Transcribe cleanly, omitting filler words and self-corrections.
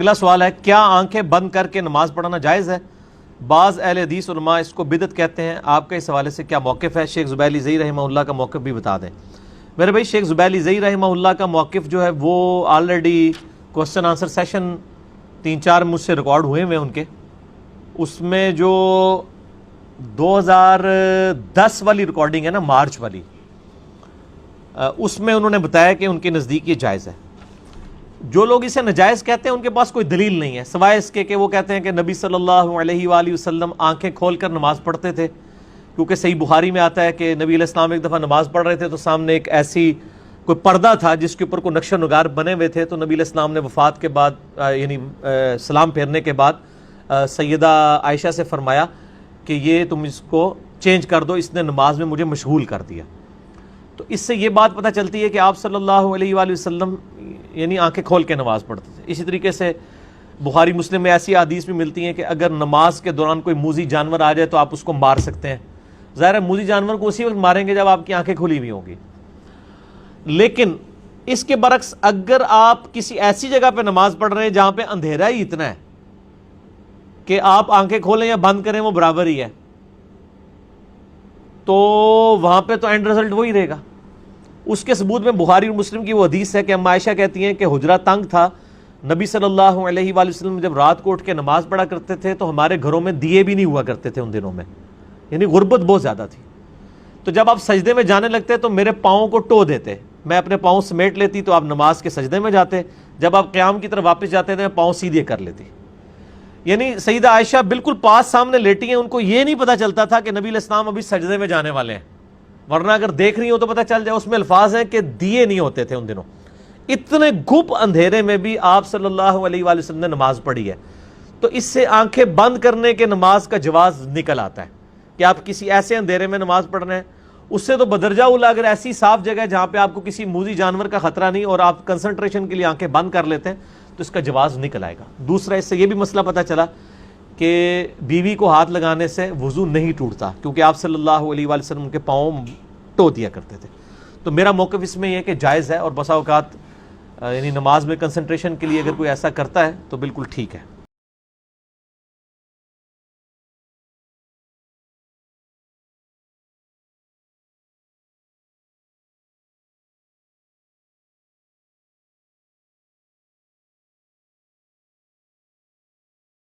اگلا سوال ہے، کیا آنکھیں بند کر کے نماز پڑھنا جائز ہے؟ بعض اہل حدیث علماء اس کو بدعت کہتے ہیں، آپ کا اس حوالے سے کیا موقف ہے؟ شیخ زبیلی زئی رحمہ اللہ کا موقف بھی بتا دیں۔ میرے بھائی، شیخ زبیلی زئی رحمہ اللہ کا موقف جو ہے وہ آلریڈی کوسچن آنسر سیشن 3-4 مجھ سے ریکارڈ ہوئے ہیں ان کے، اس میں جو 2010 والی ریکارڈنگ ہے نا، مارچ والی، اس میں انہوں نے بتایا کہ ان کے نزدیک یہ جائز ہے۔ جو لوگ اسے ناجائز کہتے ہیں ان کے پاس کوئی دلیل نہیں ہے سوائے اس کے کہ وہ کہتے ہیں کہ نبی صلی اللہ علیہ وآلہ وسلم آنکھیں کھول کر نماز پڑھتے تھے، کیونکہ صحیح بخاری میں آتا ہے کہ نبی علیہ السلام ایک دفعہ نماز پڑھ رہے تھے تو سامنے ایک ایسی کوئی پردہ تھا جس کے اوپر کوئی نقش و نگار بنے ہوئے تھے، تو نبی علیہ السلام نے وفات کے بعد یعنی سلام پھیرنے کے بعد سیدہ عائشہ سے فرمایا کہ یہ تم اس کو چینج کر دو، اس نے نماز میں مجھے مشغول کر دیا۔ تو اس سے یہ بات پتہ چلتی ہے کہ آپ صلی اللہ علیہ وآلہ وسلم یعنی آنکھیں کھول کے نماز پڑھتے تھے۔ اسی طریقے سے بخاری مسلم میں ایسی حدیث بھی ملتی ہیں کہ اگر نماز کے دوران کوئی موذی جانور آ جائے تو آپ اس کو مار سکتے ہیں۔ ظاہر ہے موذی جانور کو اسی وقت ماریں گے جب آپ کی آنکھیں کھلی ہوئی ہوں گی، لیکن اس کے برعکس اگر آپ کسی ایسی جگہ پہ نماز پڑھ رہے ہیں جہاں پہ اندھیرا ہی اتنا ہے کہ آپ آنکھیں کھولیں یا بند کریں وہ برابر ہی ہے، تو وہاں پہ تو اینڈ رزلٹ وہی رہے گا۔ اس کے ثبوت میں بخاری اور مسلم کی وہ حدیث ہے کہ اما عائشہ کہتی ہیں کہ حجرہ تنگ تھا، نبی صلی اللہ علیہ وآلہ وسلم جب رات کو اٹھ کے نماز پڑھا کرتے تھے تو ہمارے گھروں میں دیے بھی نہیں ہوا کرتے تھے ان دنوں میں، یعنی غربت بہت زیادہ تھی۔ تو جب آپ سجدے میں جانے لگتے تو میرے پاؤں کو ٹو دیتے، میں اپنے پاؤں سمیٹ لیتی تو آپ نماز کے سجدے میں جاتے، جب آپ قیام کی طرف واپس جاتے تھے پاؤں سیدھے کر لیتی۔ یعنی سیدہ عائشہ بالکل پاس سامنے لیٹی ہیں، ان کو یہ نہیں پتہ چلتا تھا کہ نبی علیہ السلام ابھی سجدے میں جانے والے ہیں، ورنہ اگر دیکھ رہی ہو تو پتہ چل جائے۔ اس میں الفاظ ہیں کہ دیے نہیں ہوتے تھے ان دنوں، اتنے گھپ اندھیرے میں بھی آپ صلی اللہ علیہ وآلہ وسلم نے نماز پڑھی ہے۔ تو اس سے آنکھیں بند کرنے کے نماز کا جواز نکل آتا ہے کہ آپ کسی ایسے اندھیرے میں نماز پڑھ رہے ہیں، اس سے تو بدرجہ اولا اگر ایسی صاف جگہ ہے جہاں پہ آپ کو کسی موذی جانور کا خطرہ نہیں اور آپ کنسنٹریشن کے لیے آنکھیں بند کر لیتے ہیں تو اس کا جواز نکل آئے گا۔ دوسرا اس سے یہ بھی مسئلہ پتہ چلا کہ بیوی کو ہاتھ لگانے سے وضو نہیں ٹوٹتا، کیونکہ آپ صلی اللہ علیہ وآلہ وسلم کے پاؤں ٹو دیا کرتے تھے۔ تو میرا موقف اس میں یہ کہ جائز ہے، اور بسا اوقات یعنی نماز میں کنسنٹریشن کے لیے اگر کوئی ایسا کرتا ہے تو بالکل ٹھیک ہے۔